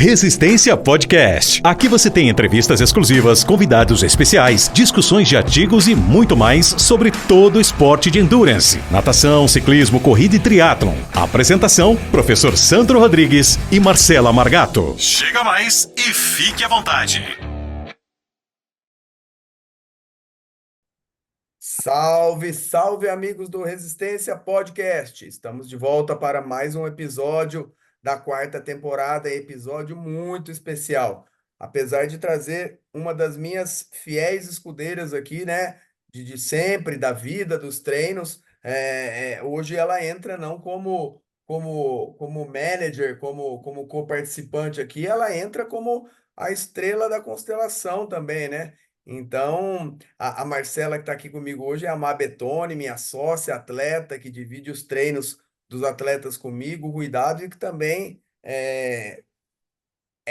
Resistência Podcast. Aqui você tem entrevistas exclusivas, convidados especiais, discussões de artigos e muito mais sobre todo o esporte de endurance, natação, ciclismo, corrida e triatlon. Apresentação, professor Sandro Rodrigues e Marcela Margato. Chega mais e fique à vontade. Salve, salve amigos do Resistência Podcast. Estamos de volta para mais um episódio da quarta temporada, episódio muito especial. Apesar de trazer uma das minhas fiéis escudeiras aqui, né, de sempre, da vida, dos treinos, hoje ela entra não como manager, como co-participante aqui, ela entra como a estrela da constelação também, né? Então, a Marcela que está aqui comigo hoje é a Má Betone, minha sócia, atleta, que divide os treinos dos atletas comigo, o Cuidado, e que também é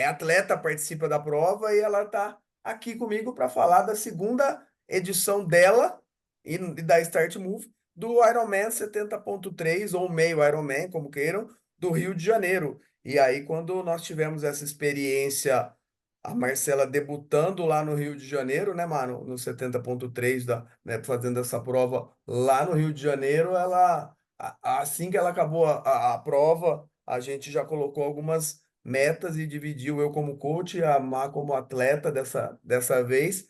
atleta, participa da prova, e ela está aqui comigo para falar da segunda edição dela e da Start Move do Ironman 70.3, ou meio Ironman, como queiram, do Rio de Janeiro. E aí, quando nós tivemos essa experiência, a Marcela debutando lá no Rio de Janeiro, né, mano? No 70.3, né, fazendo essa prova lá no Rio de Janeiro, assim que ela acabou a prova, a gente já colocou algumas metas e dividiu eu como coach e a Má como atleta dessa vez.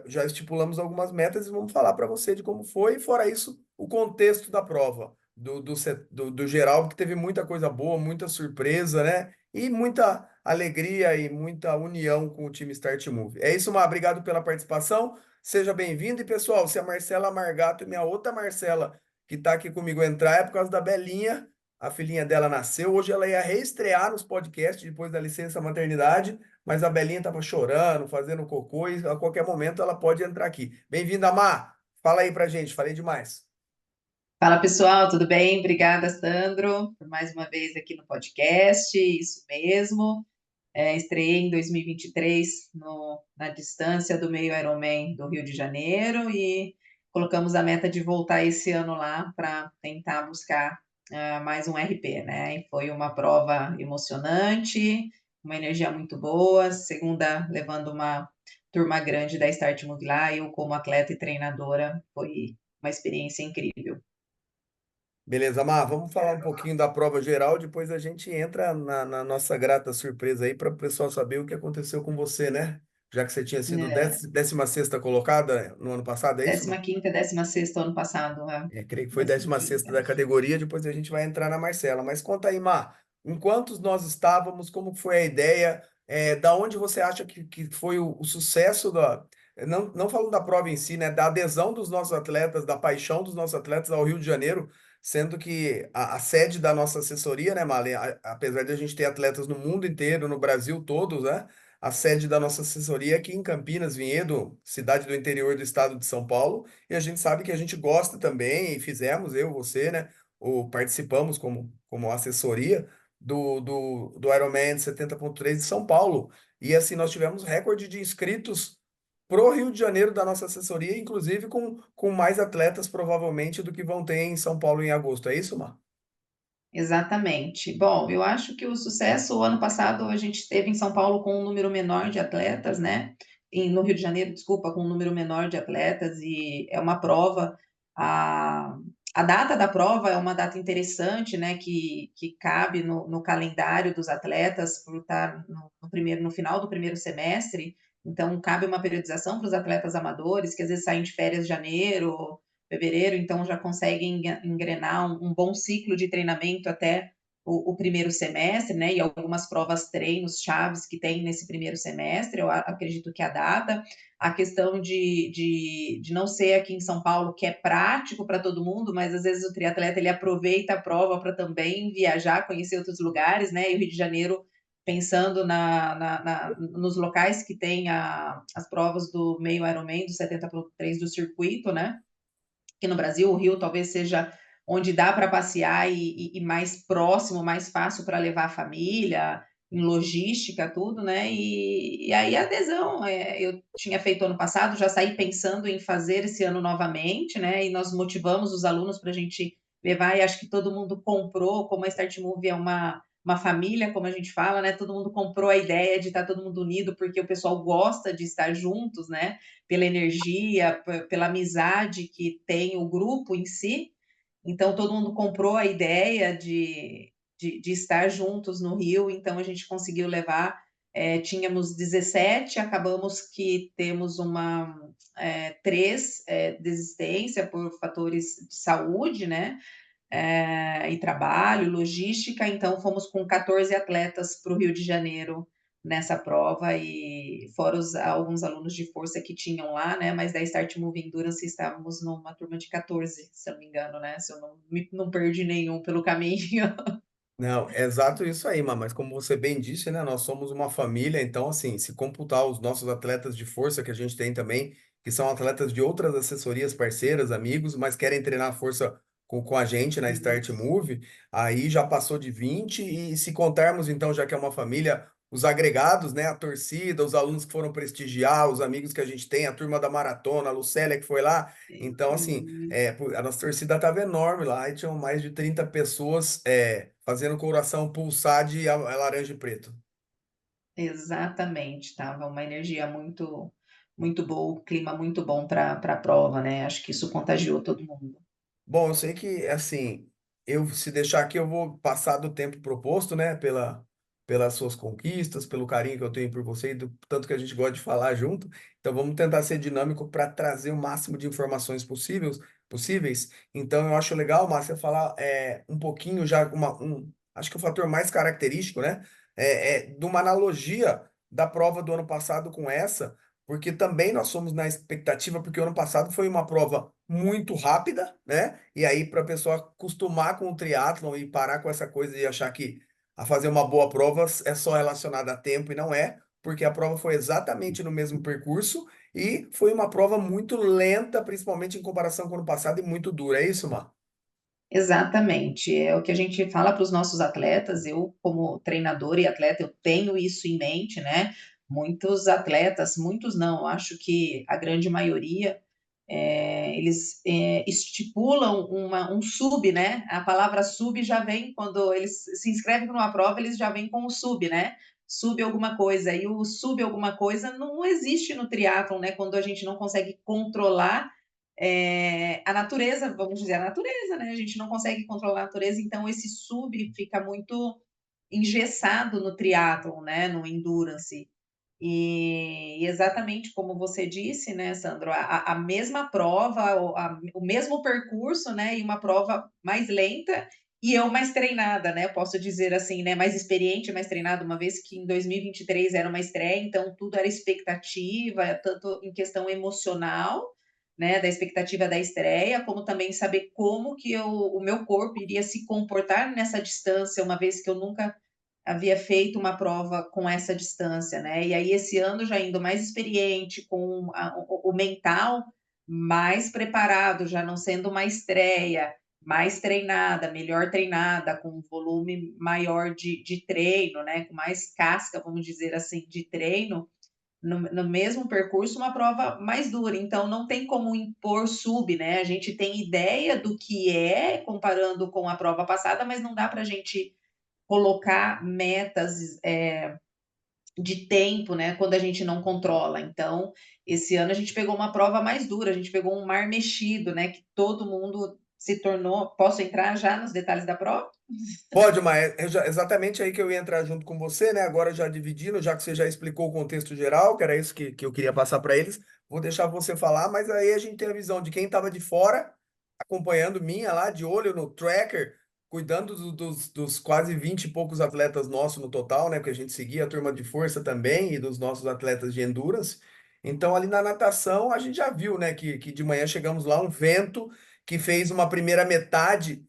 Já estipulamos algumas metas e vamos falar para você de como foi, e fora isso, o contexto da prova, do geral, que teve muita coisa boa, muita surpresa, né? E muita alegria e muita união com o time Start Move. É isso, Má. Obrigado pela participação. Seja bem-vindo. E, pessoal, se a Marcela Margato e minha outra Marcela, que está aqui comigo, entrar, é por causa da Belinha. A filhinha dela nasceu. Hoje ela ia reestrear nos podcasts depois da licença maternidade, mas a Belinha estava chorando, fazendo cocô, e a qualquer momento ela pode entrar aqui. Bem-vinda, Má. Fala aí pra gente. Falei demais. Fala pessoal, tudo bem? Obrigada, Sandro, por mais uma vez aqui no podcast. Isso mesmo. Estreiei em 2023 na distância do meio Ironman do Rio de Janeiro e colocamos a meta de voltar esse ano lá para tentar buscar mais um RP, né? E foi uma prova emocionante, uma energia muito boa. Segunda, levando uma turma grande da Start Move lá, eu como atleta e treinadora, foi uma experiência incrível. Beleza, Mar, vamos falar um pouquinho da prova geral, depois a gente entra na nossa grata surpresa aí para o pessoal saber o que aconteceu com você, né? Já que você tinha sido 16ª colocada no ano passado, é isso, Mar? 15ª, 16ª ano passado, né? Creio que foi 16ª 15ª. da categoria, depois a gente vai entrar na Marcela. Mas conta aí, Mar, em quantos nós estávamos, como foi a ideia, da onde você acha que foi o sucesso não falando da prova em si, né, da adesão dos nossos atletas, da paixão dos nossos atletas ao Rio de Janeiro, sendo que a sede da nossa assessoria, né, Marlene, apesar de a gente ter atletas no mundo inteiro, no Brasil todos, né, a sede da nossa assessoria é aqui em Campinas, Vinhedo, cidade do interior do estado de São Paulo, e a gente sabe que a gente gosta também, e fizemos, eu, você, né, ou participamos como assessoria do Ironman 70.3 de São Paulo. E assim, nós tivemos recorde de inscritos pro Rio de Janeiro da nossa assessoria, inclusive com mais atletas provavelmente do que vão ter em São Paulo em agosto. É isso, Mar? Exatamente. Bom, eu acho que o sucesso, o ano passado, a gente teve em São Paulo com um número menor de atletas, né? No Rio de Janeiro, desculpa, com um número menor de atletas, e é uma prova. A data da prova é uma data interessante, né? Que cabe no calendário dos atletas, por estar no final do primeiro semestre. Então, cabe uma periodização para os atletas amadores, que às vezes saem de férias em janeiro, fevereiro, então já conseguem engrenar um bom ciclo de treinamento até o primeiro semestre, né? E algumas provas treinos chaves que tem nesse primeiro semestre, eu acredito que a data, a questão de não ser aqui em São Paulo, que é prático para todo mundo, mas às vezes o triatleta ele aproveita a prova para também viajar, conhecer outros lugares, né? E o Rio de Janeiro, pensando nos locais que tem as provas do meio Ironman, do 70.3 do circuito, né? Que no Brasil, o Rio talvez seja onde dá para passear e mais próximo, mais fácil para levar a família, em logística, tudo, né? E aí a adesão, eu tinha feito ano passado, já saí pensando em fazer esse ano novamente, né? E nós motivamos os alunos para a gente levar, e acho que todo mundo comprou, como a Start Move é uma família, como a gente fala, né? Todo mundo comprou a ideia de estar todo mundo unido, porque o pessoal gosta de estar juntos, né? Pela energia, pela amizade que tem o grupo em si. Então, todo mundo comprou a ideia de estar juntos no Rio, então a gente conseguiu levar. Tínhamos 17, acabamos que temos três desistência por fatores de saúde, né? E trabalho, logística, então fomos com 14 atletas para o Rio de Janeiro nessa prova, e fora alguns alunos de força que tinham lá, né? Mas da Start Move Endurance estávamos numa turma de 14, se eu não me engano, né? Se eu não perdi nenhum pelo caminho. Não, é exato isso aí, mas como você bem disse, né? Nós somos uma família, então, assim, se computar os nossos atletas de força que a gente tem também, que são atletas de outras assessorias parceiras, amigos, mas querem treinar força com a gente na Start Move, aí já passou de 20, e se contarmos, então, já que é uma família, os agregados, né? A torcida, os alunos que foram prestigiar, os amigos que a gente tem, a turma da maratona, a Lucélia que foi lá. Então, assim, a nossa torcida estava enorme lá, e tinham mais de 30 pessoas fazendo o coração pulsar de laranja e preto. Exatamente, estava uma energia muito, muito boa, um clima muito bom para a prova, né? Acho que isso contagiou todo mundo. Bom, eu sei que, assim, eu se deixar aqui, eu vou passar do tempo proposto, né? Pelas suas conquistas, pelo carinho que eu tenho por você e do tanto que a gente gosta de falar junto. Então, vamos tentar ser dinâmico para trazer o máximo de informações possíveis. Então, eu acho legal, Márcia, falar um pouquinho já, acho que o fator mais característico, né? De uma analogia da prova do ano passado com essa, porque também nós somos na expectativa, porque o ano passado foi uma prova muito rápida, né? E aí, para a pessoa acostumar com o triatlon e parar com essa coisa de achar que a fazer uma boa prova é só relacionada a tempo, e não é, porque a prova foi exatamente no mesmo percurso e foi uma prova muito lenta, principalmente em comparação com o ano passado, e muito dura. É isso, Mar? Exatamente, é o que a gente fala para os nossos atletas. Eu, como treinadora e atleta, eu tenho isso em mente, né? Muitos atletas, muitos não, acho que a grande maioria, eles estipulam um sub, né? A palavra sub já vem, quando eles se inscrevem numa prova, eles já vêm com o sub, né? Sub alguma coisa, e o sub alguma coisa não existe no triatlon, né? Quando a gente não consegue controlar a natureza, vamos dizer, a natureza, né? A gente não consegue controlar a natureza, então esse sub fica muito engessado no triatlon, né? No endurance. E exatamente como você disse, né, Sandro, a mesma prova, o mesmo percurso, né? E uma prova mais lenta e eu mais treinada, né? Posso dizer assim, né? Mais experiente, mais treinada, uma vez que em 2023 era uma estreia, então tudo era expectativa, tanto em questão emocional, né, da expectativa da estreia, como também saber como que o meu corpo iria se comportar nessa distância, uma vez que eu nunca havia feito uma prova com essa distância, né? E aí esse ano já indo mais experiente, com o mental mais preparado, já não sendo uma estreia, mais treinada, melhor treinada, com um volume maior de treino, né? Com mais casca, vamos dizer assim, de treino, no mesmo percurso, uma prova mais dura. Então, não tem como impor sub, né? A gente tem ideia do que é, comparando com a prova passada, mas não dá para a gente colocar metas de tempo, né? Quando a gente não controla. Então, esse ano a gente pegou uma prova mais dura, a gente pegou um mar mexido, né? Que todo mundo se tornou. Posso entrar já nos detalhes da prova? Pode, mas exatamente aí que eu ia entrar junto com você, né? Agora já dividindo, já que você já explicou o contexto geral, que era isso que eu queria passar para eles, vou deixar você falar, mas aí a gente tem a visão de quem estava de fora, acompanhando minha lá, de olho no tracker, cuidando dos quase 20 e poucos atletas nossos no total, né? Porque a gente seguia a turma de força também e dos nossos atletas de endurance. Então, ali na natação, a gente já viu, né, que de manhã chegamos lá, um vento que fez uma primeira metade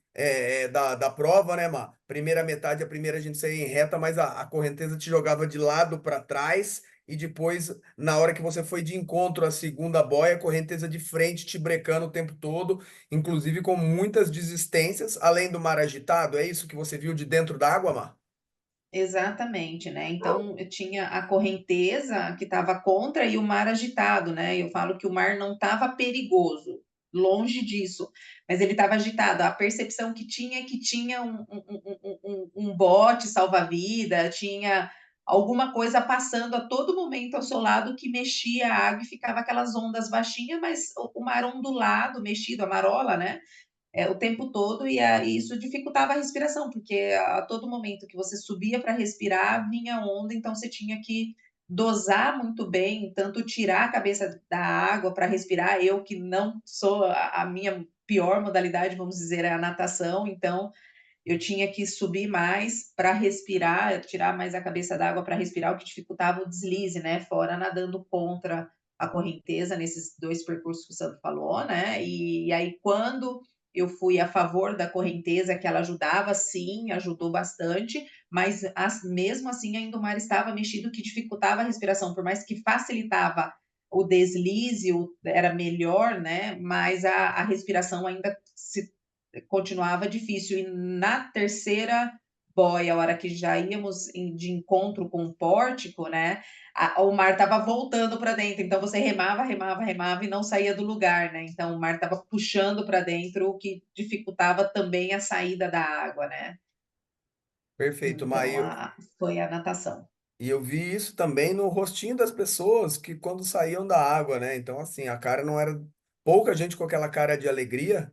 da prova, né, Má? Primeira metade, a primeira a gente saía em reta, mas a correnteza te jogava de lado para trás, e depois, na hora que você foi de encontro à segunda boia, a correnteza de frente te brecando o tempo todo, inclusive com muitas desistências, além do mar agitado. É isso que você viu de dentro d'água, Má? Exatamente, né? Então eu tinha a correnteza que estava contra e o mar agitado, né? Eu falo que o mar não estava perigoso, longe disso, mas ele estava agitado. A percepção que tinha é que tinha um bote salva-vida, tinha alguma coisa passando a todo momento ao seu lado que mexia a água e ficava aquelas ondas baixinhas, mas o mar ondulado, mexido, a marola, né? O tempo todo, e isso dificultava a respiração, porque a todo momento que você subia para respirar, vinha onda, então você tinha que dosar muito bem, tanto tirar a cabeça da água para respirar. Eu que não sou, a minha pior modalidade, vamos dizer, é a natação, então eu tinha que subir mais para respirar, tirar mais a cabeça da água para respirar, o que dificultava o deslize, né? Fora nadando contra a correnteza nesses 2 percursos que o Sandro falou, né? E aí, quando eu fui a favor da correnteza, que ela ajudava, sim, ajudou bastante, mas mesmo assim ainda o mar estava mexido, que dificultava a respiração, por mais que facilitava o deslize, era melhor, né? Mas a respiração ainda continuava difícil. E na terceira boia, a hora que já íamos de encontro com o pórtico, né? O mar estava voltando para dentro, então você remava, remava, remava e não saía do lugar, né? Então o mar estava puxando para dentro, o que dificultava também a saída da água, né? Perfeito, Então Maia. foi a natação. E eu vi isso também no rostinho das pessoas que quando saíam da água, né? Então, assim, a cara não era pouca gente com aquela cara de alegria,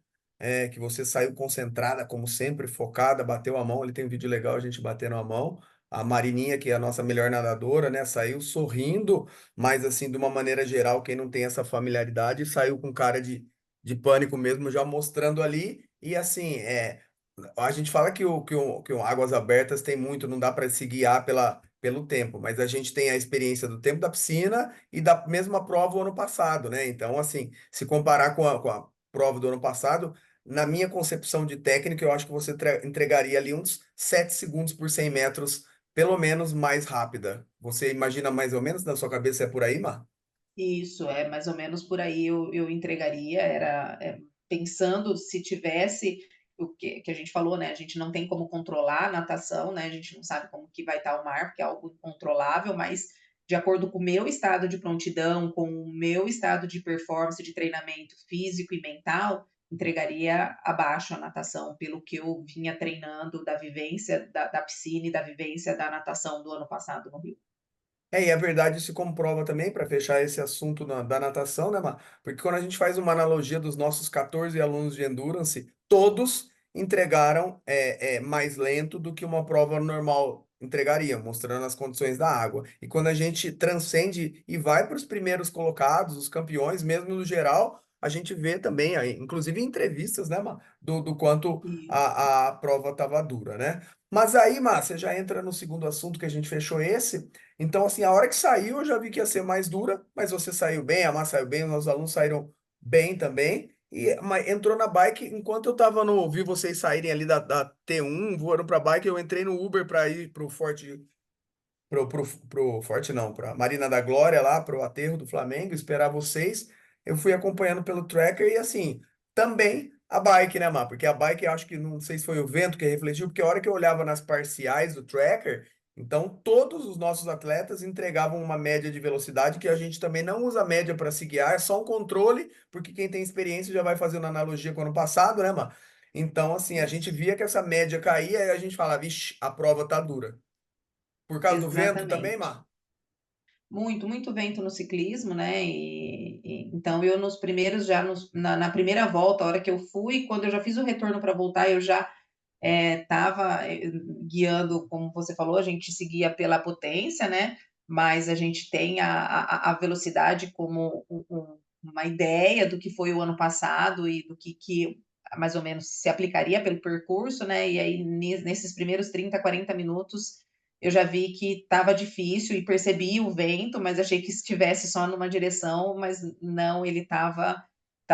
que você saiu concentrada, como sempre, focada, bateu a mão. Ali tem um vídeo legal, a gente batendo a mão. A Marininha, que é a nossa melhor nadadora, né? Saiu sorrindo, mas assim, de uma maneira geral, quem não tem essa familiaridade, saiu com cara de pânico mesmo, já mostrando ali. E assim, a gente fala que o Águas Abertas tem muito, não dá para se guiar pelo tempo, mas a gente tem a experiência do tempo da piscina e da mesma prova o ano passado, né? Então, assim, se comparar com a prova do ano passado, na minha concepção de técnica, eu acho que você entregaria ali uns 7 segundos por 100 metros, pelo menos mais rápida. Você imagina mais ou menos na sua cabeça é por aí, Mar? Isso, é mais ou menos por aí eu entregaria, pensando se tivesse o que a gente falou, né? A gente não tem como controlar a natação, né? A gente não sabe como que vai estar o mar, porque é algo incontrolável, mas de acordo com o meu estado de prontidão, com o meu estado de performance, de treinamento físico e mental, entregaria abaixo a natação, pelo que eu vinha treinando da vivência da piscina e da vivência da natação do ano passado no Rio. E a verdade se comprova também, para fechar esse assunto da natação, né, Mar? Porque quando a gente faz uma analogia dos nossos 14 alunos de Endurance, todos entregaram mais lento do que uma prova normal entregaria, mostrando as condições da água. E quando a gente transcende e vai para os primeiros colocados, os campeões, mesmo no geral, a gente vê também, aí, inclusive em entrevistas, né, Mar? Do quanto Isso. a prova estava dura, né? Mas aí, Mar, você já entra no segundo assunto que a gente fechou esse. Então, assim, a hora que saiu, eu já vi que ia ser mais dura, mas você saiu bem, a Mar saiu bem, os nossos alunos saíram bem também. Mas entrou na bike, enquanto eu tava no, vi vocês saírem ali da T1, voando pra bike, eu entrei no Uber para ir pro Forte, pro Forte não, pra Marina da Glória lá, pro aterro do Flamengo, esperar vocês. Eu fui acompanhando pelo tracker e assim, também a bike, né, Mar? Porque a bike, eu acho que não sei se foi o vento que refletiu, porque a hora que eu olhava nas parciais do tracker, então todos os nossos atletas entregavam uma média de velocidade que a gente também não usa média para se guiar, é só um controle, porque quem tem experiência já vai fazendo analogia com o ano passado, né, Mar? Então, assim, a gente Isso. via que essa média caía e a gente falava, vixe, a prova tá dura. Por causa do vento também, Exatamente. Mar? Muito, muito vento no ciclismo, né? Então eu nos primeiros, na primeira volta, a hora que eu fui, quando eu já fiz o retorno para voltar, eu já estava guiando, como você falou, a gente seguia pela potência, né? Mas a gente tem a velocidade como uma ideia do que foi o ano passado e do que mais ou menos se aplicaria pelo percurso, né? E aí, nesses primeiros 30, 40 minutos, eu já vi que estava difícil e percebi o vento, mas achei que estivesse só numa direção, mas não, ele estava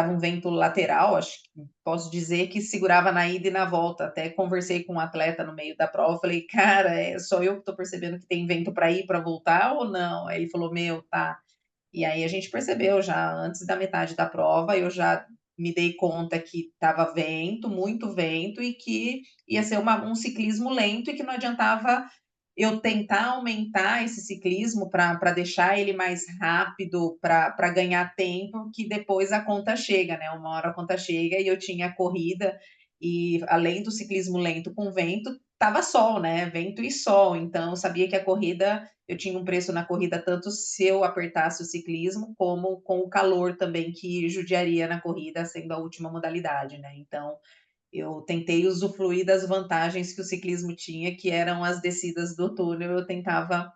um vento lateral, acho que posso dizer que segurava na ida e na volta. Até conversei com um atleta no meio da prova, falei, cara, é só eu que estou percebendo que tem vento para ir, para voltar ou não? Aí ele falou, meu, tá. E aí a gente percebeu já antes da metade da prova, eu já me dei conta que estava vento, muito vento, e que ia ser um ciclismo lento e que não adiantava eu tentar aumentar esse ciclismo para deixar ele mais rápido, para ganhar tempo, que depois a conta chega, né? Uma hora a conta chega e eu tinha a corrida, e além do ciclismo lento com vento, tava sol, né? Vento e sol. Então, eu sabia que a corrida, eu tinha um preço na corrida, tanto se eu apertasse o ciclismo, como com o calor também, que judiaria na corrida, sendo a última modalidade, né? Então, eu tentei usufruir das vantagens que o ciclismo tinha, que eram as descidas do túnel. Eu tentava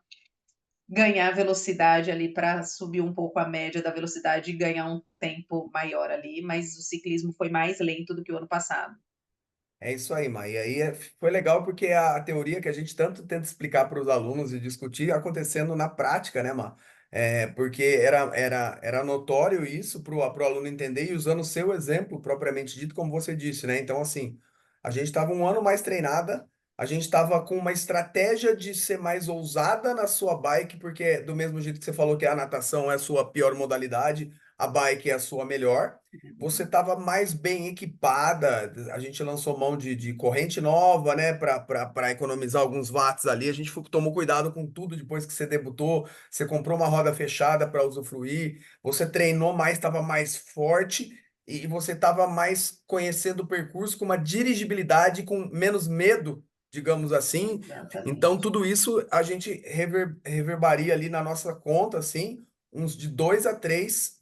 ganhar velocidade ali para subir um pouco a média da velocidade e ganhar um tempo maior ali, mas o ciclismo foi mais lento do que o ano passado. É isso aí, Mai. E aí foi legal porque a teoria que a gente tanto tenta explicar para os alunos e discutir acontecendo na prática, né, Má? Porque era notório isso para o aluno entender e usando o seu exemplo propriamente dito, como você disse, né? Então, assim, a gente estava um ano mais treinada, a gente estava com uma estratégia de ser mais ousada na sua bike, porque do mesmo jeito que você falou que a natação é a sua pior modalidade, a bike é a sua melhor. Você estava mais bem equipada, a gente lançou mão de corrente nova, né, para economizar alguns watts ali. A gente tomou cuidado com tudo depois que você debutou. Você comprou uma roda fechada para usufruir, você treinou mais, estava mais forte e você estava mais conhecendo o percurso com uma dirigibilidade, com menos medo, digamos assim. Então, Exatamente. tudo isso a gente reverbaria ali na nossa conta, assim uns de 2 a 3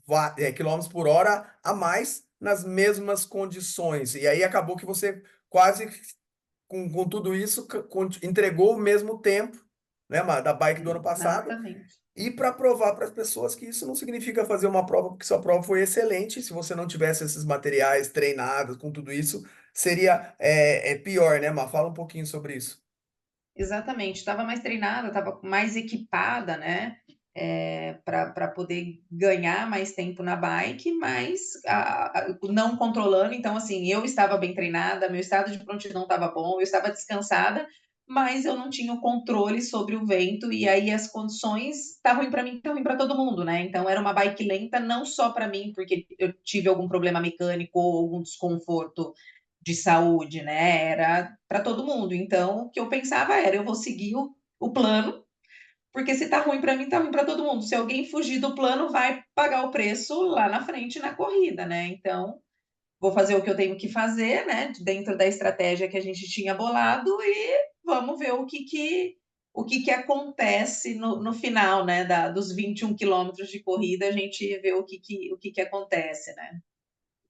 quilômetros por hora a mais nas mesmas condições. E aí acabou que você quase, com tudo isso, entregou o mesmo tempo, né, da bike do ano passado. Exatamente. E para provar para as pessoas que isso não significa fazer uma prova porque sua prova foi excelente. Se você não tivesse esses materiais treinados com tudo isso, seria pior, né, Má? Fala um pouquinho sobre isso. Exatamente, estava mais treinada, estava mais equipada, né, para poder ganhar mais tempo na bike, mas não controlando. Então, assim, eu estava bem treinada, meu estado de prontidão estava bom, eu estava descansada, mas eu não tinha o controle sobre o vento, e aí as condições tá ruim para mim, tá ruim para todo mundo, né. Então era uma bike lenta não só para mim, porque eu tive algum problema mecânico ou algum desconforto de saúde, né, era para todo mundo. Então, o que eu pensava era: eu vou seguir o plano, porque se tá ruim para mim, tá ruim para todo mundo. Se alguém fugir do plano, vai pagar o preço lá na frente na corrida, né. Então, vou fazer o que eu tenho que fazer, né, dentro da estratégia que a gente tinha bolado, e vamos ver o que acontece no final, né, dos 21 quilômetros de corrida. A gente vê o que acontece, né.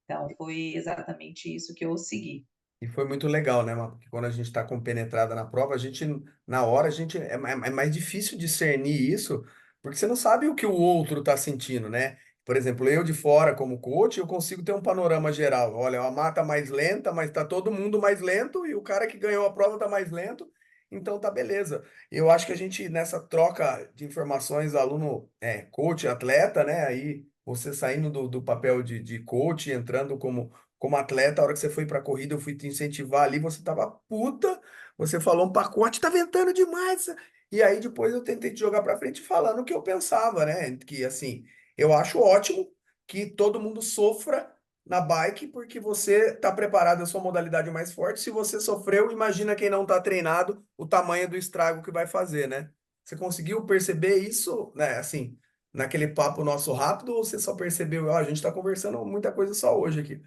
Então foi exatamente isso que eu segui. E foi muito legal, né, mano? Porque quando a gente está compenetrada na prova, a gente, na hora, a gente é mais difícil discernir isso, porque você não sabe o que o outro está sentindo, né? Por exemplo, eu de fora, como coach, eu consigo ter um panorama geral. Olha, a mata mais lenta, mas tá todo mundo mais lento, e o cara que ganhou a prova tá mais lento, então tá beleza. Eu acho que a gente, nessa troca de informações, aluno, coach, atleta, né? Aí você saindo do papel de coach, entrando como atleta, a hora que você foi para a corrida, eu fui te incentivar ali, você tava puta, você falou um pacote, tá ventando demais. E aí depois eu tentei te jogar para frente falando o que eu pensava, né? Que assim, eu acho ótimo que todo mundo sofra na bike porque você tá preparado, a sua modalidade mais forte. Se você sofreu, imagina quem não tá treinado, o tamanho do estrago que vai fazer, né? Você conseguiu perceber isso, né? Assim, naquele papo nosso rápido, ou você só percebeu, ó, a gente tá conversando muita coisa só hoje aqui.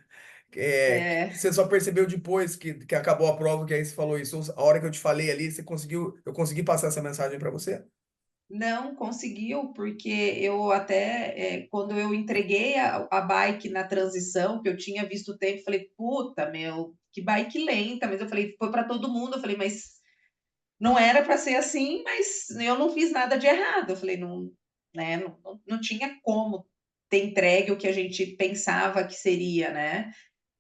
Que É, você só percebeu depois que acabou a prova, que aí você falou isso. A hora que eu te falei ali, eu consegui passar essa mensagem para você? não conseguiu, porque eu até, quando eu entreguei a bike na transição, que eu tinha visto o tempo, falei: "Puta, meu, que bike lenta", mas eu falei: "Foi para todo mundo", eu falei: "Mas não era para ser assim, mas eu não fiz nada de errado", eu falei: "Não, né, não tinha como ter entregue o que a gente pensava que seria, né".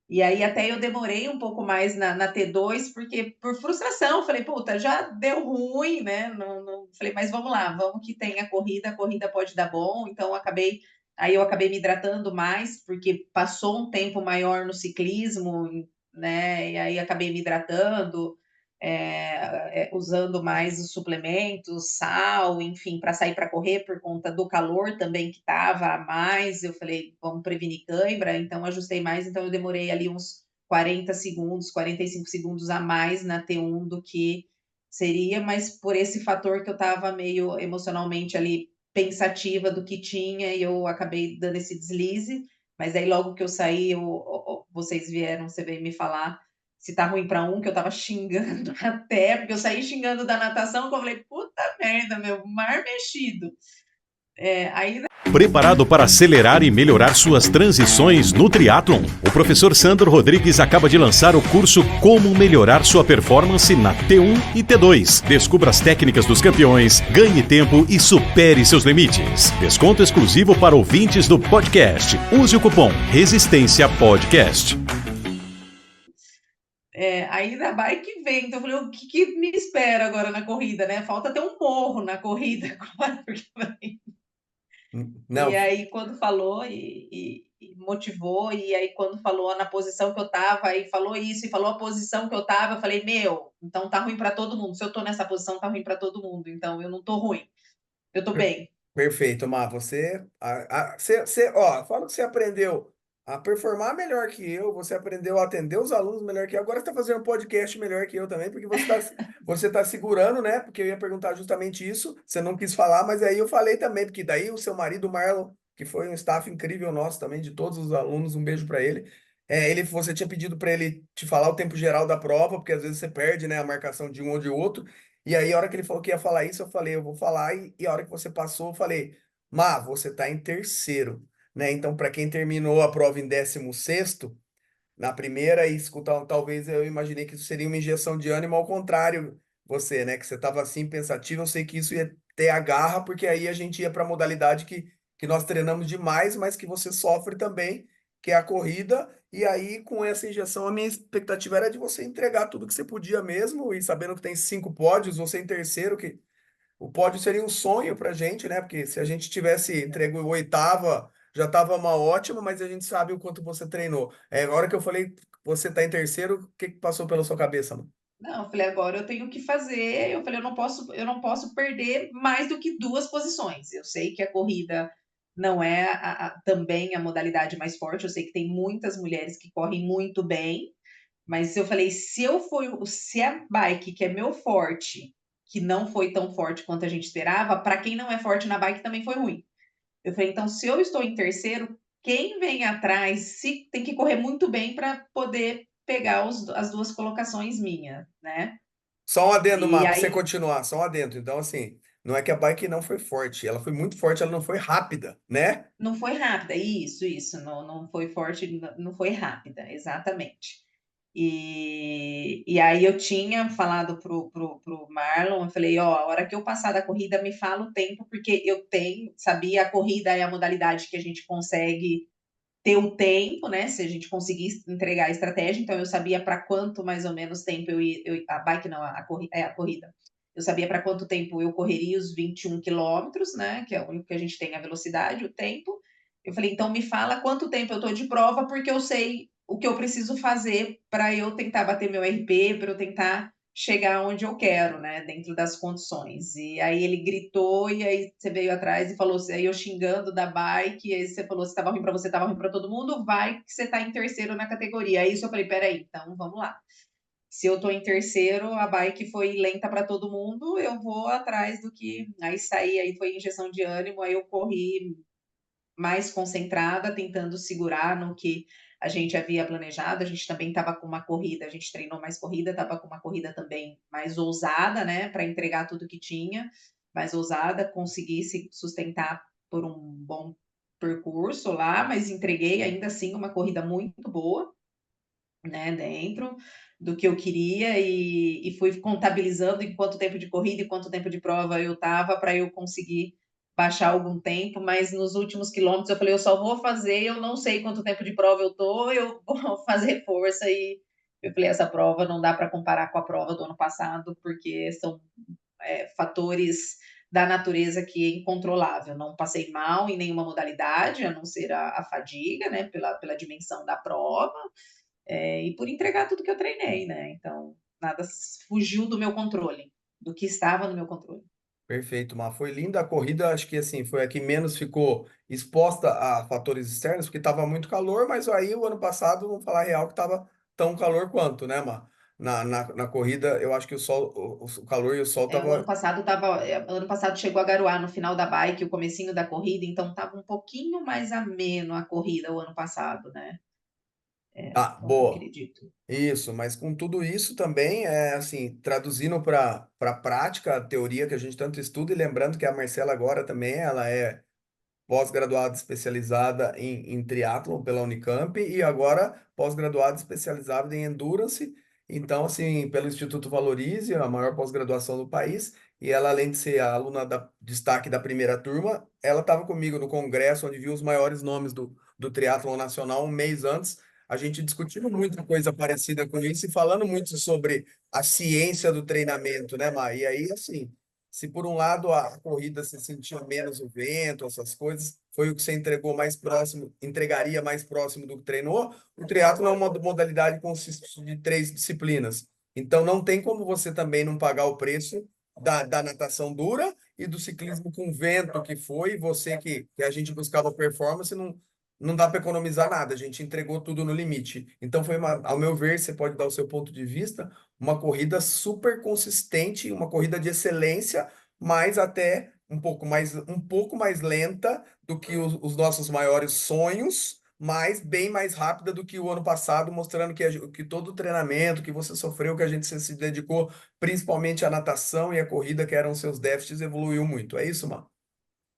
E aí até eu demorei um pouco mais na T2, porque por frustração, falei: "Puta, já deu ruim, né, não", falei: "Mas vamos lá, vamos que tem a corrida pode dar bom". Então eu acabei me hidratando mais, porque passou um tempo maior no ciclismo, né, e aí acabei me hidratando, usando mais os suplementos, sal, enfim, para sair para correr por conta do calor também que estava a mais. Eu falei: "Vamos prevenir cãibra", então ajustei mais. Então eu demorei ali uns 40 segundos, 45 segundos a mais na T1 do que seria, mas por esse fator que eu estava meio emocionalmente ali pensativa do que tinha e eu acabei dando esse deslize, mas aí logo que eu saí, vocês vieram, você veio me falar se tá ruim para um, que eu estava xingando até, porque eu saí xingando da natação, que eu falei, puta merda, meu, mar mexido. Aí Preparado para acelerar e melhorar suas transições no triatlon? O professor Sandro Rodrigues acaba de lançar o curso Como Melhorar Sua Performance na T1 e T2. Descubra as técnicas dos campeões, ganhe tempo e supere seus limites. Desconto exclusivo para ouvintes do podcast. Use o cupom Resistência Podcast. Aí da bike vem, então eu falei, o que me espera agora na corrida, né? Falta ter um morro na corrida agora, porque Não, e aí, quando falou e motivou, e aí, quando falou na posição que eu tava, aí falou isso, e falou a posição que eu tava, eu falei, meu, então tá ruim para todo mundo. Se eu tô nessa posição, tá ruim para todo mundo. Então, eu não tô ruim, eu tô bem. perfeito, Mar. Ó, fala que você aprendeu a performar melhor que eu, você aprendeu a atender os alunos melhor que eu, agora você está fazendo um podcast melhor que eu também, porque você tá segurando, né? Porque eu ia perguntar justamente isso, você não quis falar, mas aí eu falei também, porque daí o seu marido, Marlon, que foi um staff incrível nosso também, de todos os alunos, um beijo para ele. Você tinha pedido para ele te falar o tempo geral da prova, porque às vezes você perde, né, a marcação de um ou de outro. E aí, a hora que ele falou que ia falar isso, eu falei, eu vou falar. E a hora que você passou, eu falei, Má, você tá em terceiro, né? Então, para quem terminou a prova em 16º, na primeira, e escutar, talvez eu imaginei que isso seria uma injeção de ânimo ao contrário, você, né? Que você tava assim pensativo, eu sei que isso ia ter a garra, porque aí a gente ia para a modalidade que nós treinamos demais, mas que você sofre também, que é a corrida. E aí, com essa injeção, a minha expectativa era de você entregar tudo que você podia mesmo, e sabendo que tem 5 pódios, você em terceiro, que o pódio seria um sonho pra gente, né? Porque se a gente tivesse entregue o oitava, já tava uma ótima, mas a gente sabe o quanto você treinou. A hora que eu falei que você tá em terceiro, o que que passou pela sua cabeça, mano? Não, eu falei, agora eu tenho que fazer. Eu falei, eu não posso perder mais do que 2 posições. Eu sei que a corrida não é também a modalidade mais forte. Eu sei que tem muitas mulheres que correm muito bem, mas eu falei, se a bike, que é meu forte, que não foi tão forte quanto a gente esperava, para quem não é forte na bike também foi ruim. Eu falei, então, se eu estou em terceiro, quem vem atrás se tem que correr muito bem para poder pegar as 2 colocações minhas, né? Só um adendo, E Má, pra você aí continuar, só um adendo. Então, assim, não é que a bike não foi forte, ela foi muito forte, ela não foi rápida, né? não foi rápida, isso, não foi forte, não foi rápida, exatamente. E aí eu tinha falado pro Marlon, eu falei, ó, a hora que eu passar da corrida, me fala o tempo, porque sabia, a corrida é a modalidade que a gente consegue ter o tempo, né? Se a gente conseguir entregar a estratégia, então eu sabia para quanto mais ou menos tempo a bike não, a corrida. Eu sabia para quanto tempo eu correria os 21 quilômetros, né? Que é o único que a gente tem a velocidade, o tempo. Eu falei, então me fala quanto tempo eu estou de prova, porque eu sei o que eu preciso fazer para eu tentar bater meu RP, para eu tentar chegar onde eu quero, né, dentro das condições. E aí ele gritou, e aí você veio atrás e falou, aí eu xingando da bike, e aí você falou, se estava ruim para você, estava ruim para todo mundo, vai que você está em terceiro na categoria. Aí isso eu falei, peraí, então vamos lá. Se eu estou em terceiro, a bike foi lenta para todo mundo, eu vou atrás do que. Aí saí, aí foi injeção de ânimo, aí eu corri mais concentrada, tentando segurar no que a gente havia planejado. A gente também estava com uma corrida, a gente treinou mais corrida, estava com uma corrida também mais ousada, né, para entregar tudo que tinha, mais ousada, consegui se sustentar por um bom percurso lá, mas entreguei ainda assim uma corrida muito boa, né, dentro do que eu queria e fui contabilizando em quanto tempo de corrida e quanto tempo de prova eu estava para eu conseguir baixar algum tempo, mas nos últimos quilômetros eu falei, eu só vou fazer, eu não sei quanto tempo de prova eu tô, eu vou fazer força e eu falei, essa prova não dá para comparar com a prova do ano passado, porque são fatores da natureza que é incontrolável. Não passei mal em nenhuma modalidade, a não ser a fadiga, né, pela dimensão da prova, e por entregar tudo que eu treinei, né? Então, nada fugiu do meu controle, do que estava no meu controle. Perfeito, Má. Foi linda a corrida, acho que assim, foi a que menos ficou exposta a fatores externos, porque estava muito calor, mas aí o ano passado, vamos falar a real, que estava tão calor quanto, né, Má? na corrida, eu acho que o sol, o calor e o sol O ano tava. passado tava, ano passado chegou a garoar no final da bike, o comecinho da corrida, então tava um pouquinho mais ameno a corrida o ano passado, né? Ah, Eu boa. acredito. Isso, mas com tudo isso também é assim, traduzindo para prática, a teoria que a gente tanto estuda, e lembrando que a Marcela agora também, ela é pós-graduada especializada em triatlon pela Unicamp e agora pós-graduada especializada em endurance. Então, assim, pelo Instituto Valorize, a maior pós-graduação do país, e ela, além de ser a aluna da destaque da primeira turma, ela estava comigo no congresso onde viu os maiores nomes do triatlon nacional um mês antes. A gente discutindo muita coisa parecida com isso e falando muito sobre a ciência do treinamento, né, Mar? E aí, assim, se por um lado a corrida se sentia menos o vento, essas coisas, foi o que você entregou mais próximo, entregaria mais próximo do que treinou, o triatlo é uma modalidade que consiste de 3 disciplinas. Então não tem como você também não pagar o preço da natação dura e do ciclismo com vento que foi, você que a gente buscava performance, não dá para economizar nada, a gente entregou tudo no limite. Então foi ao meu ver, você pode dar o seu ponto de vista, uma corrida super consistente, uma corrida de excelência, mas até um pouco mais lenta do que os nossos maiores sonhos, mas bem mais rápida do que o ano passado, mostrando que todo o treinamento que você sofreu, que a gente se dedicou principalmente à natação e à corrida, que eram seus déficits, evoluiu muito. É isso, mano?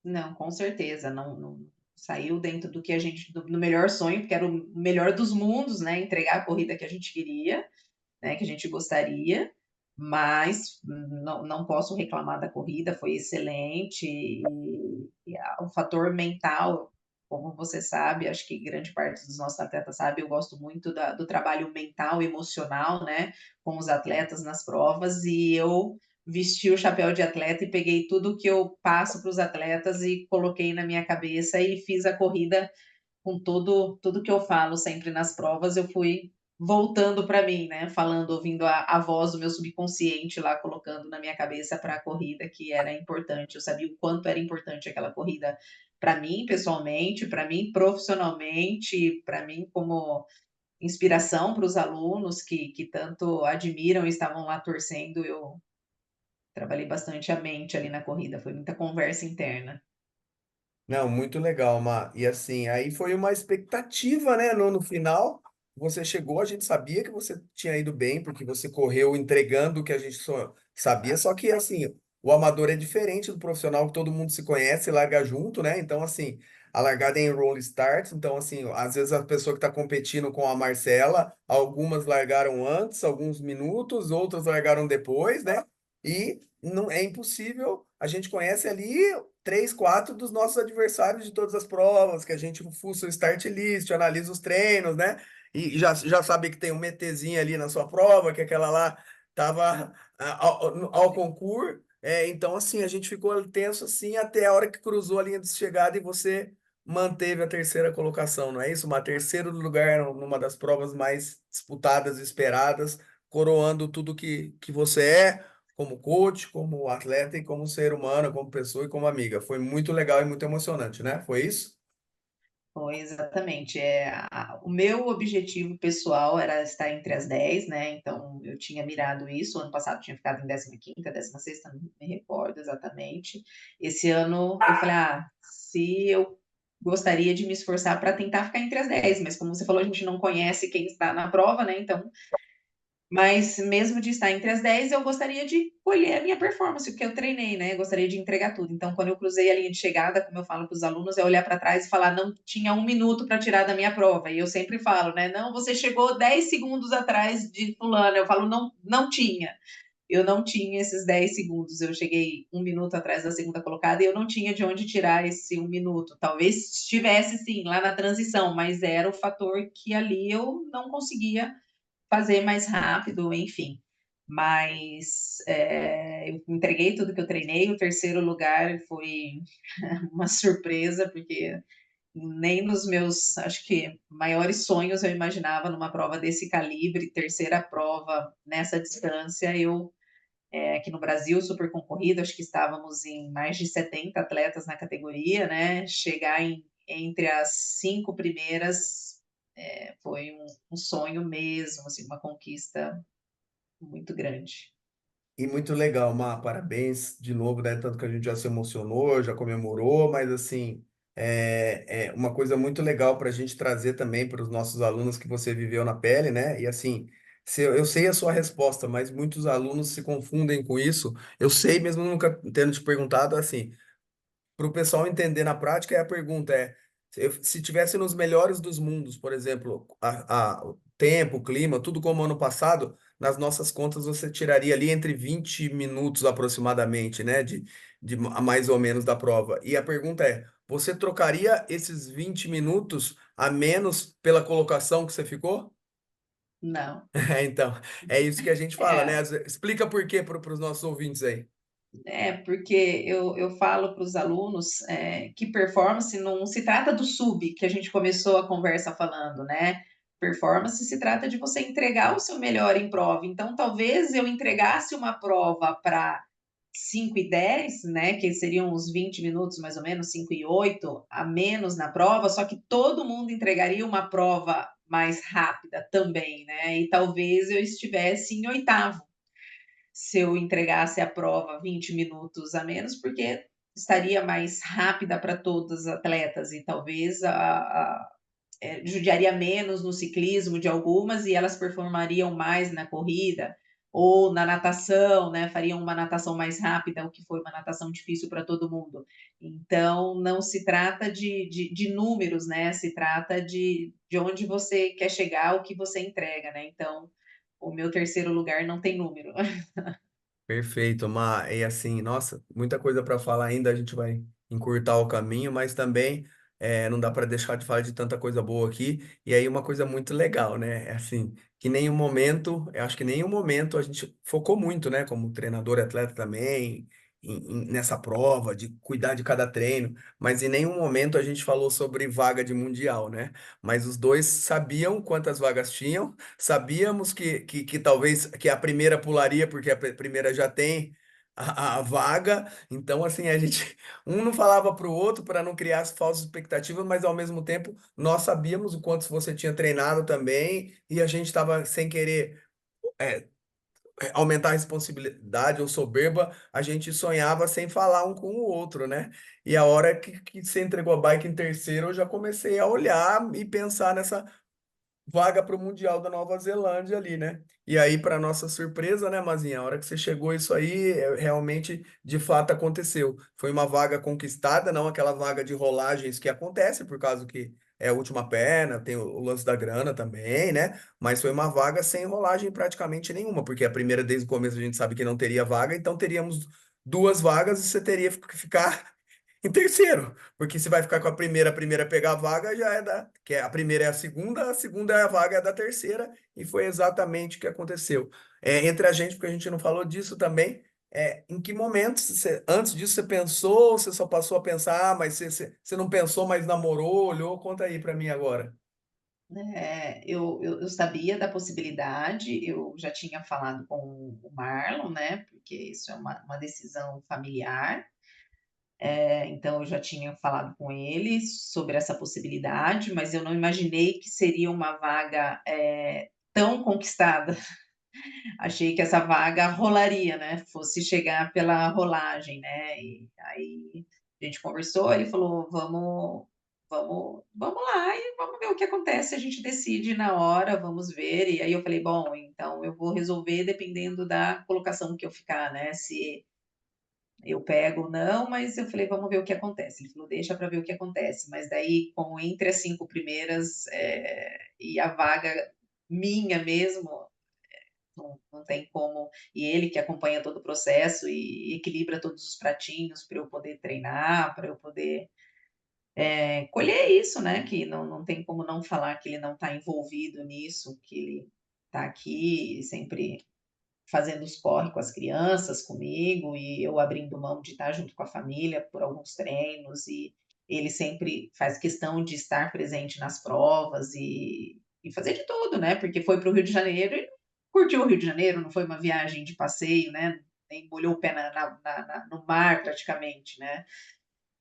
Não, com certeza, não saiu dentro do que a gente, do melhor sonho, porque era o melhor dos mundos, né? Entregar a corrida que a gente queria, né? Que a gente gostaria, mas não posso reclamar da corrida, foi excelente, o fator mental, como você sabe, acho que grande parte dos nossos atletas sabe, eu gosto muito do trabalho mental, emocional, né? Com os atletas nas provas, e eu vesti o chapéu de atleta e peguei tudo que eu passo para os atletas e coloquei na minha cabeça e fiz a corrida com tudo que eu falo sempre nas provas, eu fui voltando para mim, né? Falando, ouvindo a voz do meu subconsciente lá, colocando na minha cabeça para a corrida que era importante. Eu sabia o quanto era importante aquela corrida para mim, pessoalmente, para mim, profissionalmente, para mim, como inspiração para os alunos que tanto admiram e estavam lá torcendo. Eu trabalhei bastante a mente ali na corrida, foi muita conversa interna. Não, muito legal, Má. E assim, aí foi uma expectativa, né? No final, você chegou, a gente sabia que você tinha ido bem, porque você correu entregando o que a gente só sabia, só que assim, o amador é diferente do profissional, que todo mundo se conhece e larga junto, né? Então, assim, a largada é em roll start, então, assim, às vezes a pessoa que está competindo com a Marcela, algumas largaram antes, alguns minutos, outras largaram depois, né? E não é impossível, a gente conhece ali 3, 4 dos nossos adversários de todas as provas, que a gente fuça o start list, analisa os treinos, né? E já sabe que tem um metezinho ali na sua prova, que aquela lá tava ao concurso. Então, assim, a gente ficou tenso assim até a hora que cruzou a linha de chegada e você manteve a terceira colocação, não é isso? Uma terceiro lugar numa das provas mais disputadas e esperadas, coroando tudo que você é como coach, como atleta e como ser humano, como pessoa e como amiga. Foi muito legal e muito emocionante, né? Foi isso? Foi exatamente. O meu objetivo pessoal era estar entre as 10, né? Então eu tinha mirado isso. Ano passado eu tinha ficado em 15ª, 16ª, não me recordo exatamente. Esse ano eu falei, se eu gostaria de me esforçar para tentar ficar entre as 10, mas como você falou, a gente não conhece quem está na prova, né? Então, mas mesmo de estar entre as 10, eu gostaria de colher a minha performance, porque eu treinei, né? Eu gostaria de entregar tudo. Então, quando eu cruzei a linha de chegada, como eu falo para os alunos, é olhar para trás e falar, não tinha 1 minuto para tirar da minha prova. E eu sempre falo, né? Não, você chegou 10 segundos atrás de fulano. Eu falo, não, não tinha. Eu não tinha esses 10 segundos. Eu cheguei 1 minuto atrás da segunda colocada e eu não tinha de onde tirar esse 1 minuto. Talvez estivesse, sim, lá na transição, mas era o fator que ali eu não conseguia fazer mais rápido, enfim. Mas eu entreguei tudo que eu treinei. O terceiro lugar foi uma surpresa, porque nem nos meus, acho que, maiores sonhos eu imaginava numa prova desse calibre, terceira prova nessa distância. Eu, aqui no Brasil, super concorrido, acho que estávamos em mais de 70 atletas na categoria, né? Chegar entre as 5 primeiras foi um sonho mesmo, assim, uma conquista muito grande. E muito legal, Mar, parabéns de novo, né? Tanto que a gente já se emocionou, já comemorou, mas assim, é uma coisa muito legal para a gente trazer também para os nossos alunos que você viveu na pele, né? E assim, eu sei a sua resposta, mas muitos alunos se confundem com isso. Eu sei, mesmo nunca tendo te perguntado, assim, para o pessoal entender na prática, a pergunta é: se tivesse nos melhores dos mundos, por exemplo, o tempo, o clima, tudo como ano passado, nas nossas contas você tiraria ali entre 20 minutos aproximadamente, né, a mais ou menos da prova. E a pergunta é: você trocaria esses 20 minutos a menos pela colocação que você ficou? Não. Então, é isso que a gente fala, né? É, Explica por quê para os nossos ouvintes aí. porque eu falo para os alunos que performance não se trata do sub, que a gente começou a conversa falando, né? Performance se trata de você entregar o seu melhor em prova. Então, talvez eu entregasse uma prova para 5 e 10, né? Que seriam uns 20 minutos, mais ou menos, 5 e 8 a menos na prova, só que todo mundo entregaria uma prova mais rápida também, né? E talvez eu estivesse em oitavo se eu entregasse a prova 20 minutos a menos, porque estaria mais rápida para todas as atletas e talvez judiaria menos no ciclismo de algumas e elas performariam mais na corrida ou na natação, né? Fariam uma natação mais rápida, o que foi uma natação difícil para todo mundo. Então, não se trata de números, né? Se trata de onde você quer chegar, o que você entrega, né? Então, o meu terceiro lugar não tem número. Perfeito, Mar. E assim, nossa, muita coisa para falar ainda, a gente vai encurtar o caminho, mas também não dá para deixar de falar de tanta coisa boa aqui. E aí, uma coisa muito legal, né? É assim, que nenhum momento, eu acho que nenhum momento a gente focou muito, né, como treinador e atleta também, nessa prova, de cuidar de cada treino, mas em nenhum momento a gente falou sobre vaga de mundial, né? Mas os dois sabiam quantas vagas tinham. Sabíamos que talvez que a primeira pularia, porque a primeira já tem a vaga. Então, assim, a gente um não falava para o outro para não criar as falsas expectativas, mas ao mesmo tempo nós sabíamos o quanto você tinha treinado também, e a gente estava sem querer é, aumentar a responsabilidade ou soberba, a gente sonhava sem falar um com o outro, né? E a hora que você entregou a bike em terceiro, eu já comecei a olhar e pensar nessa vaga para o Mundial da Nova Zelândia ali, né? E aí, para nossa surpresa, né, Mazinha, a hora que você chegou, isso aí realmente, de fato, aconteceu. Foi uma vaga conquistada, não aquela vaga de rolagens que acontece, por causa que é a última perna, tem o lance da grana também, né? Mas foi uma vaga sem rolagem praticamente nenhuma, porque a primeira, desde o começo, a gente sabe que não teria vaga, então teríamos duas vagas e você teria que ficar em terceiro, porque se vai ficar com a primeira pegar a vaga já é que a primeira é a segunda é a vaga é da terceira, e foi exatamente o que aconteceu. Entre a gente, porque a gente não falou disso também, em que momento, antes disso você pensou, ou você só passou a pensar, mas você não pensou, mas namorou, olhou? Conta aí para mim agora. Eu sabia da possibilidade, eu já tinha falado com o Marlon, né? Porque isso é uma decisão familiar. Então eu já tinha falado com ele sobre essa possibilidade, mas eu não imaginei que seria uma vaga tão conquistada. Achei que essa vaga rolaria, né? Fosse chegar pela rolagem, né? E aí a gente conversou, ele falou: vamos lá e vamos ver o que acontece. A gente decide na hora, vamos ver. E aí eu falei: bom, então eu vou resolver dependendo da colocação que eu ficar, né? Se eu pego ou não, mas eu falei: vamos ver o que acontece. Ele falou: deixa para ver o que acontece. Mas daí, como entre as 5 primeiras e a vaga minha mesmo, não tem como. E ele que acompanha todo o processo e equilibra todos os pratinhos para eu poder treinar, para eu poder colher isso, né? Que não tem como não falar que ele não está envolvido nisso, que ele está aqui sempre fazendo os corre com as crianças, comigo, e eu abrindo mão de estar junto com a família por alguns treinos, e ele sempre faz questão de estar presente nas provas e fazer de tudo, né? Porque foi para o Rio de Janeiro e curtiu o Rio de Janeiro, não foi uma viagem de passeio, né? Nem molhou o pé no mar praticamente, né?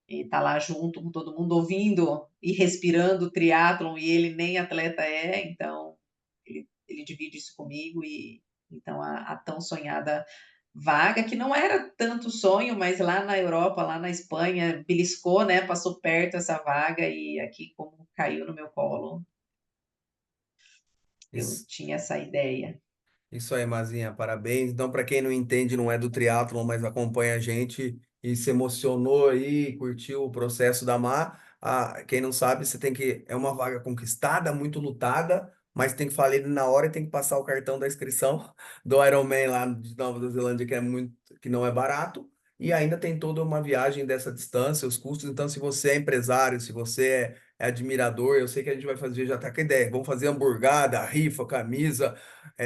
E tá lá junto com todo mundo ouvindo e respirando o triatlon, e ele nem atleta então ele divide isso comigo Então, a tão sonhada vaga, que não era tanto sonho, mas lá na Europa, lá na Espanha, beliscou, né? Passou perto essa vaga e aqui, como caiu no meu colo, eu Isso, tinha essa ideia. isso aí, Mazinha, parabéns. Então, para quem não entende, não é do triatlon, mas acompanha a gente e se emocionou aí, curtiu o processo da Mar. Quem não sabe, você tem que. É uma vaga conquistada, muito lutada, mas tem que falar ele na hora e tem que passar o cartão da inscrição do Ironman lá de Nova Zelândia, que é muito, que não é barato. E ainda tem toda uma viagem dessa distância, os custos. Então, se você é empresário, se você é admirador, eu sei que a gente vai fazer, já tá com ideia. Vamos fazer hamburgada, rifa, camisa.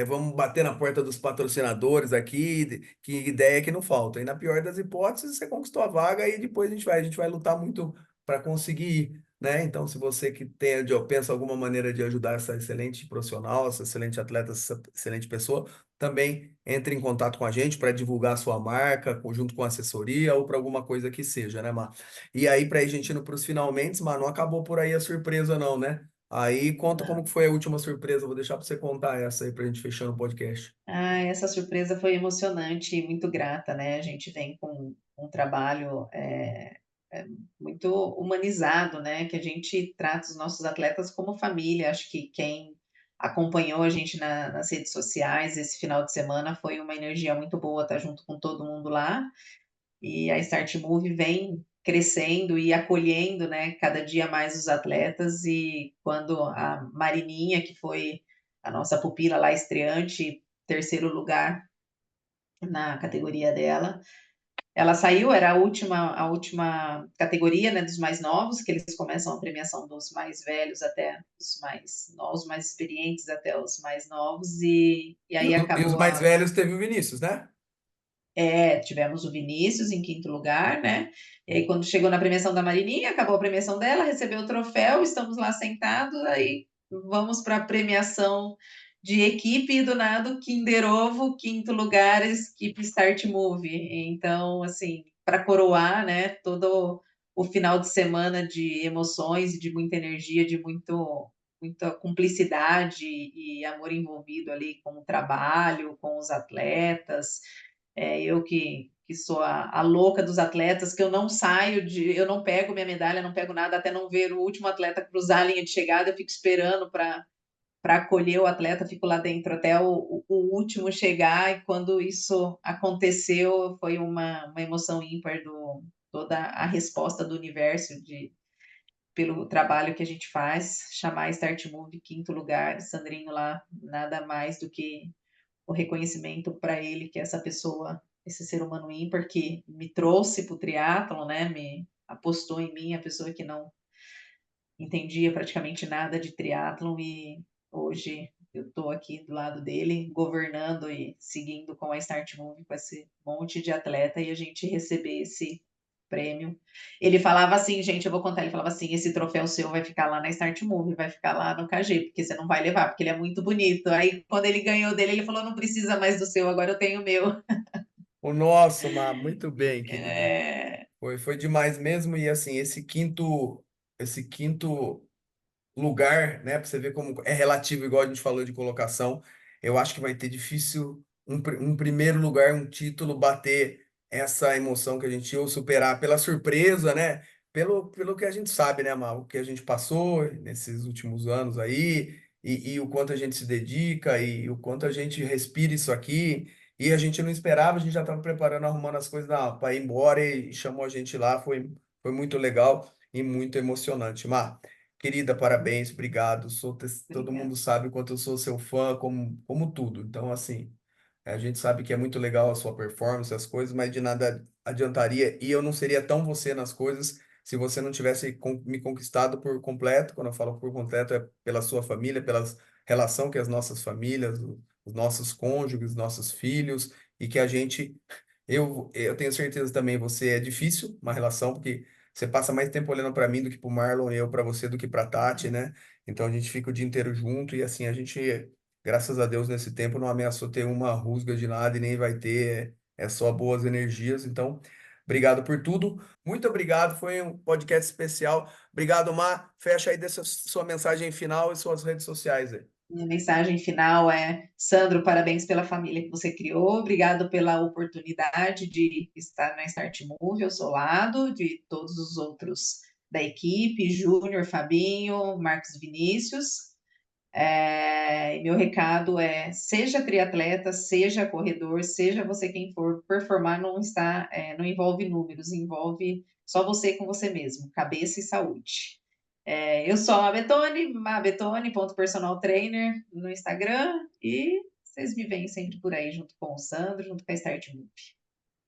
Vamos bater na porta dos patrocinadores aqui, que ideia que não falta. E na pior das hipóteses, você conquistou a vaga e depois a gente vai lutar muito para conseguir ir, né? Então, se você que tem, pensa alguma maneira de ajudar essa excelente profissional, essa excelente atleta, essa excelente pessoa, também entre em contato com a gente para divulgar a sua marca, junto com a assessoria ou para alguma coisa que seja, né, Mar? E aí, para a gente ir para os finalmente, mas não acabou por aí a surpresa, não, né? Aí conta como que foi a última surpresa. Vou deixar para você contar essa aí para a gente fechando o podcast. Ah, essa surpresa foi emocionante e muito grata, né? A gente vem com um trabalho muito humanizado, né? Que a gente trata os nossos atletas como família. Acho que quem acompanhou a gente nas redes sociais esse final de semana foi uma energia muito boa estar junto com todo mundo lá. E a Start Move vem crescendo e acolhendo, né, cada dia mais os atletas. E quando a Marininha, que foi a nossa pupila lá estreante, terceiro lugar na categoria dela, ela saiu, era a última categoria, né, dos mais novos, que eles começam a premiação dos mais velhos até os mais novos, mais experientes até os mais novos, e E, aí e os acabou mais velhos teve o Vinícius, né? tivemos o Vinícius em quinto lugar, né? E aí, quando chegou na premiação da Marininha, acabou a premiação dela, recebeu o troféu, estamos lá sentados, aí vamos para a premiação de equipe e do nada o Kinder Ovo, quinto lugar, equipe Start Move. Então, assim, para coroar, né, todo o final de semana de emoções, de muita energia, de muita cumplicidade e amor envolvido ali com o trabalho, com os atletas. Eu que sou a louca dos atletas, que eu não saio eu não pego minha medalha, não pego nada até não ver o último atleta cruzar a linha de chegada, eu fico esperando para acolher o atleta, fico lá dentro até o último chegar, e quando isso aconteceu, foi uma emoção ímpar toda a resposta do universo pelo trabalho que a gente faz, chamar Start Move quinto lugar, Sandrinho lá, nada mais do que o reconhecimento para ele, que é essa pessoa, esse ser humano ímpar que me trouxe para o triatlon, né? Me apostou em mim, a pessoa que não entendia praticamente nada de triatlon, e hoje eu estou aqui do lado dele, governando e seguindo com a Start Move, com esse monte de atleta, e a gente receber esse prêmio. Ele falava assim, gente, eu vou contar, ele falava assim, esse troféu seu vai ficar lá na Start Move, vai ficar lá no KG, porque você não vai levar, porque ele é muito bonito. Aí, quando ele ganhou dele, ele falou, não precisa mais do seu, agora eu tenho o meu. O nosso, Mar, muito bem, querida. É, Foi demais mesmo. E assim, esse quinto lugar, né? Para você ver como é relativo, igual a gente falou de colocação. Eu acho que vai ter difícil um primeiro lugar, um título, bater essa emoção que a gente ou superar pela surpresa, né? Pelo que a gente sabe, né, Mal? O que a gente passou nesses últimos anos aí, e o quanto a gente se dedica, e o quanto a gente respira isso aqui. E a gente não esperava, a gente já estava preparando, arrumando as coisas para ir embora e chamou a gente lá. Foi muito legal e muito emocionante. Mar. Querida, parabéns, obrigado. Todo obrigada. mundo sabe o quanto eu sou seu fã, como tudo. Então, assim, a gente sabe que é muito legal a sua performance, as coisas, mas de nada adiantaria. E eu não seria tão você nas coisas se você não tivesse me conquistado por completo. Quando eu falo por completo, é pela sua família, pela relação que as nossas famílias, os nossos cônjuges, nossos filhos, e que a gente. Eu tenho certeza também, você é difícil uma relação, porque você passa mais tempo olhando para mim do que para o Marlon, e eu para você do que para Tati, né? Então a gente fica o dia inteiro junto e assim a gente, graças a Deus, nesse tempo não ameaçou ter uma rusga de nada e nem vai ter, é só boas energias. Então, obrigado por tudo. Muito obrigado, foi um podcast especial. Obrigado, Mar. Fecha aí dessa sua mensagem final e suas redes sociais aí. Minha mensagem final é: Sandro, parabéns pela família que você criou, obrigado pela oportunidade de estar na Start Move ao seu lado, de todos os outros da equipe, Júnior, Fabinho, Marcos Vinícius. E meu recado é: seja triatleta, seja corredor, seja você quem for, performar não envolve números, envolve só você com você mesmo, cabeça e saúde. Eu sou a Betone, mabetone.personaltrainer no Instagram, e vocês me veem sempre por aí junto com o Sandro, junto com a Start Move.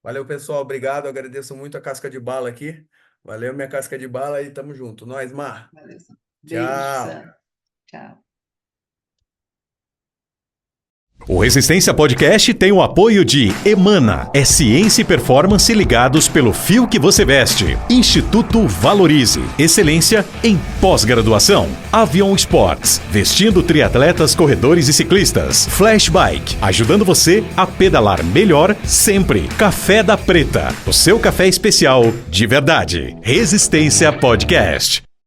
Valeu, pessoal. Obrigado. Agradeço muito a casca de bala aqui. Valeu, minha casca de bala, e tamo junto. Nós, Mar. Valeu, Sandro. Beijo, Tchau. Sandro. Tchau. O Resistência Podcast tem o apoio de Emana, é ciência e performance ligados pelo fio que você veste. Instituto Valorize, excelência em pós-graduação. Avion Sports, vestindo triatletas, corredores e ciclistas. Flash Bike, ajudando você a pedalar melhor sempre. Café da Preta, o seu café especial de verdade. Resistência Podcast.